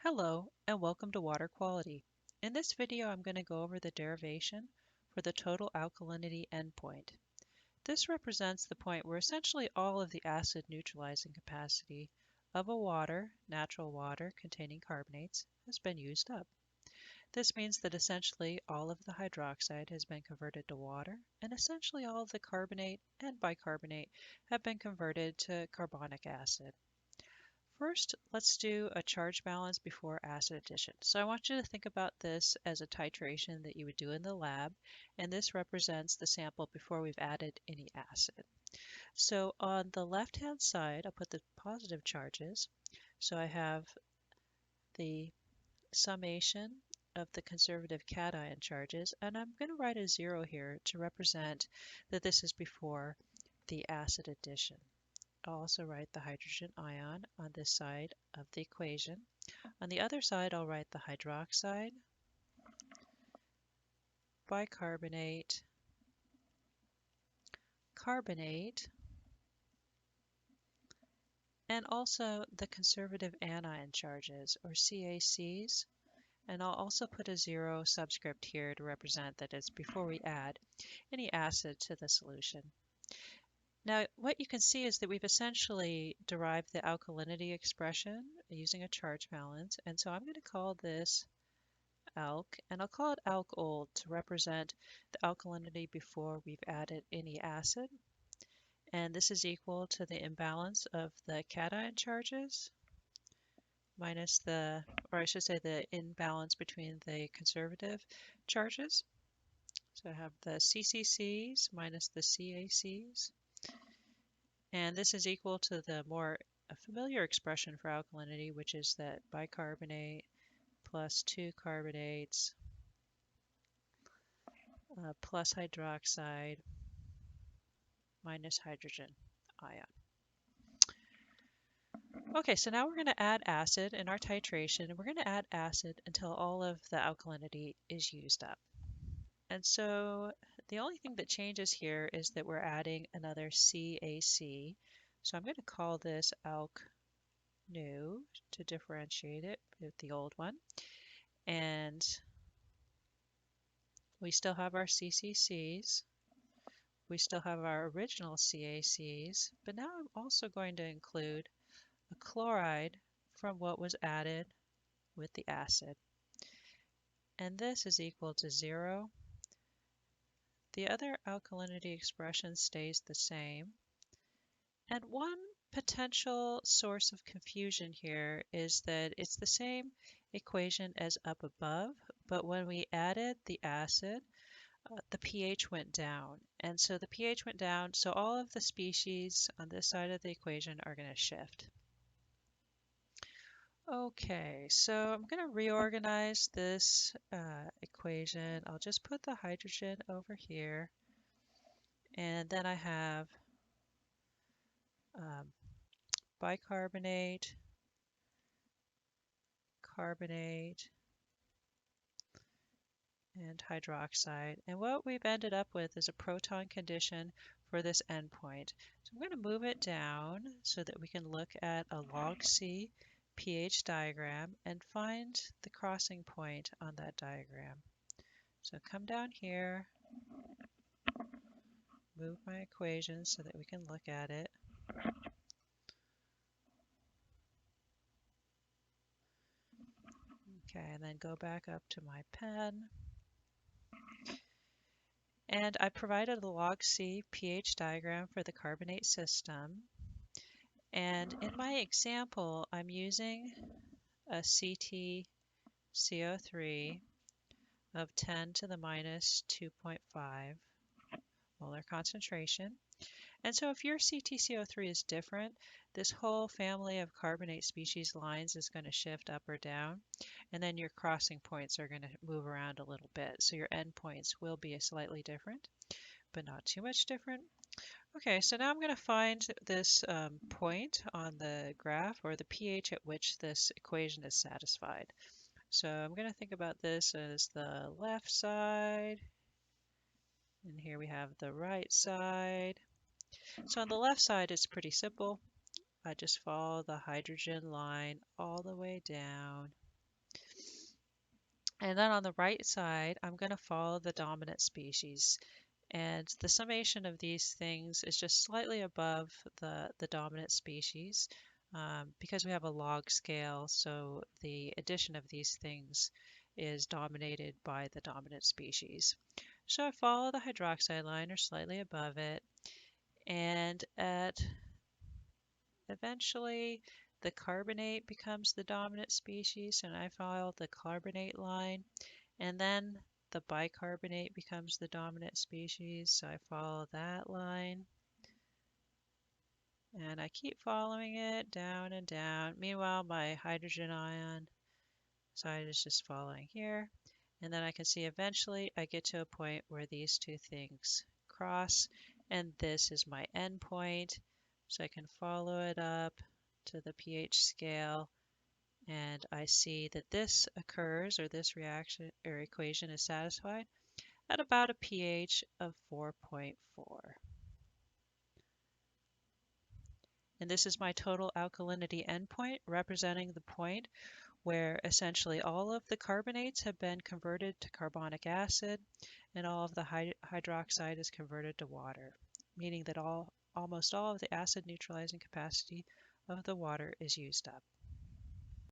Hello and welcome to water quality. In this video I'm going to go over the derivation for the total alkalinity endpoint. This represents the point where essentially all of the acid neutralizing capacity of a water, natural water containing carbonates, has been used up. This means that essentially all of the hydroxide has been converted to water and essentially all of the carbonate and bicarbonate have been converted to carbonic acid. First, let's do a charge balance before acid addition. So I want you to think about this as a titration that you would do in the lab, and this represents the sample before we've added any acid. So on the left-hand side, I'll put the positive charges. So I have the summation of the conservative cation charges, and I'm going to write a 0 here to represent that this is before the acid addition. I'll also write the hydrogen ion on this side of the equation. On the other side, I'll write the hydroxide, bicarbonate, carbonate, and also the conservative anion charges, or CaCs. And I'll also put a 0 subscript here to represent that it's before we add any acid to the solution. Now, what you can see is that we've essentially derived the alkalinity expression using a charge balance, and so I'm going to call this alk, and I'll call it alk old to represent the alkalinity before we've added any acid. And this is equal to the imbalance of the cation charges minus the, or I should say the imbalance between the conservative charges. So I have the CCCs minus the CACs. And this is equal to the more familiar expression for alkalinity, which is that bicarbonate plus 2 carbonates plus hydroxide minus hydrogen ion. Okay, so now we're going to add acid in our titration, and we're going to add acid until all of the alkalinity is used up. And so the only thing that changes here is that we're adding another CaC. So I'm going to call this alk new to differentiate it with the old one. And we still have our CCCs. We still have our original CaCs, but now I'm also going to include a chloride from what was added with the acid. And this is equal to 0. The other alkalinity expression stays the same. And one potential source of confusion here is that it's the same equation as up above, but when we added the acid, the pH went down. And so the pH went down, so all of the species on this side of the equation are going to shift. Okay, so I'm going to reorganize this equation. I'll just put the hydrogen over here. And then I have bicarbonate, carbonate, and hydroxide. And what we've ended up with is a proton condition for this endpoint. So I'm going to move it down so that we can look at a log C pH diagram and find the crossing point on that diagram. So come down here, move my equation so that we can look at it. Okay, and then go back up to my pen. And I provided a log C pH diagram for the carbonate system. And in my example, I'm using a CtCO3 of 10 to the minus 2.5 molar concentration. And so if your CtCO3 is different, this whole family of carbonate species lines is going to shift up or down, and then your crossing points are going to move around a little bit. So your endpoints will be slightly different, but not too much different. Okay, so now I'm going to find this point on the graph, or the pH at which this equation is satisfied. So I'm going to think about this as the left side, and here we have the right side. So on the left side, it's pretty simple. I just follow the hydrogen line all the way down. And then on the right side, I'm going to follow the dominant species. And the summation of these things is just slightly above the dominant species because we have a log scale, so the addition of these things is dominated by the dominant species. So I follow the hydroxide line or slightly above it, and eventually the carbonate becomes the dominant species, and I follow the carbonate line, and then the bicarbonate becomes the dominant species, so I follow that line. And I keep following it down and down. Meanwhile, my hydrogen ion side is just following here. And then I can see eventually I get to a point where these two things cross, and this is my endpoint. So I can follow it up to the pH scale, and I see that this occurs, or this reaction or equation is satisfied at about a pH of 4.4. And this is my total alkalinity endpoint, representing the point where essentially all of the carbonates have been converted to carbonic acid and all of the hydroxide is converted to water, meaning that almost all of the acid neutralizing capacity of the water is used up.